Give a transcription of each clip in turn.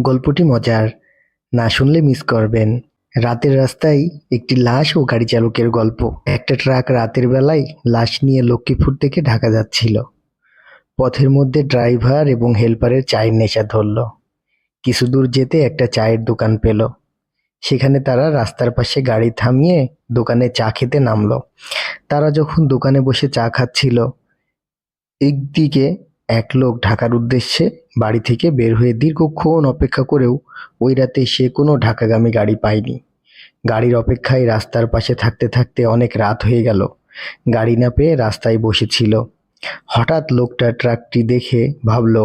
গল্পটি মজার, না শুনলে মিস করবেন। রাতের রাস্তায় একটি লাশ ও গাড়ি চালকের গল্প। একটা ট্রাক রাতের বেলায় লাশ নিয়ে লক্ষ্মীপুর থেকে ঢাকা যাচ্ছিল। পথের মধ্যে ড্রাইভার এবং হেল্পারের চায়ের নেশা ধরল। কিছু দূর যেতে একটা চায়ের দোকান পেল। সেখানে তারা রাস্তার পাশে গাড়ি থামিয়ে দোকানে চা খেতে নামলো। তারা যখন দোকানে বসে চা খাচ্ছিল, একদিকে এক লোক ঢাকার উদ্দেশ্যে বাড়ি থেকে বের হয়ে দীর্ঘক্ষণ অপেক্ষা করেও ওই রাতে সে কোনো ঢাকাগামী গাড়ি পায়নি। গাড়ির অপেক্ষায় রাস্তার পাশে থাকতে থাকতে অনেক রাত হয়ে গেল। গাড়ি না পেয়ে রাস্তায় বসেছিল। হঠাৎ লোকটা ট্রাকটি দেখে ভাবল,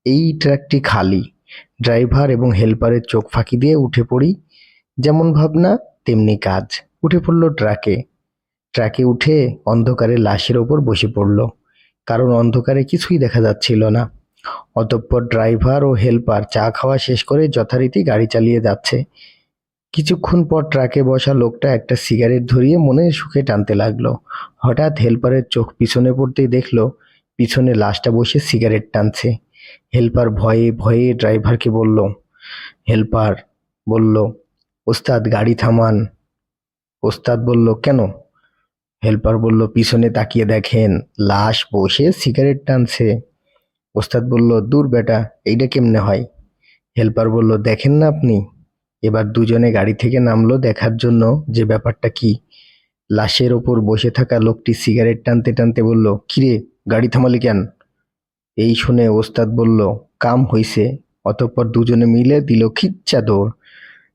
এই ট্রাকটি খালি। ড্রাইভার এবং হেল্পারের চোখ ফাঁকি দিয়ে উঠে পড়ি। যেমন ভাবনা তেমনি কাজ। উঠে পড়ল ট্রাকে। ট্রাকে উঠে অন্ধকারে লাশের ওপর বসে পড়ল, কারণ অন্ধকারে কিছুই দেখা যাচ্ছিল না। অতঃপর ড্রাইভার ও হেল্পার চা খাওয়া শেষ করে যথারীতি গাড়ি চালিয়ে যাচ্ছে। কিছুক্ষণ পর ট্রাকে বসা লোকটা একটা সিগারেট ধরিয়ে মনের সুখে টানতে লাগলো। হঠাৎ হেল্পারের চোখ পিছনে পড়তেই দেখলো পিছনে লাশটা বসে সিগারেট টানছে। হেল্পার ভয়ে ভয়ে ড্রাইভারকে বলল, হেল্পার বলল, ওস্তাদ গাড়ি থামান। ওস্তাদ বলল, কেন? হেল্পার বলল, পিছনে তাকিয়ে দেখেন, লাশ বসে সিগারেট টানছে। ওস্তাদ বলল, দূর বেটা, এইটা কেমনে হয়? হেল্পার বলল, দেখেন না আপনি। এবার দুজনে গাড়ি থেকে নামলো দেখার জন্য যে ব্যাপারটা কি। লাশের ওপর বসে থাকা লোকটি সিগারেট টানতে টানতে বলল, কিরে, গাড়ি থামালি কেন? এই শুনে ওস্তাদ বলল, কাম হইছে। অতঃপর দুজনে মিলে দিল খিচ্চা দৌড়।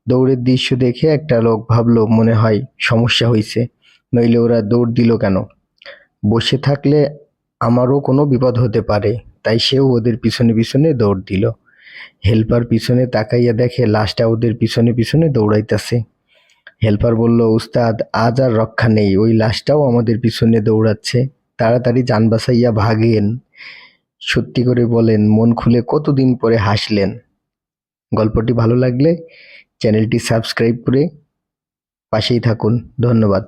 দৌড়ের দৃশ্য দেখে একটা লোক ভাবলো মনে হয় সমস্যা হইছে, নইলে ওরা দৌড় দিল কেন? বসে থাকলে আমারও কোনো বিপদ হতে পারে, তাই সেও ওদের পিছনে পিছনে দৌড় দিল। হেল্পার পিছনে তাকাইয়া দেখে লাশটা ওদের পিছনে পিছনে দৌড়াইতেছে। হেল্পার বলল, উস্তাদ আজ আর রক্ষা নেই, ওই লাশটাও আমাদের পিছনে দৌড়াচ্ছে, তাড়াতাড়ি যান বাঁচাইয়া ভাগেন। সত্যি করে বলেন, মন খুলে কতদিন পরে হাসলেন? গল্পটি ভালো লাগলে চ্যানেলটি সাবস্ক্রাইব করে পাশেই থাকুন। ধন্যবাদ।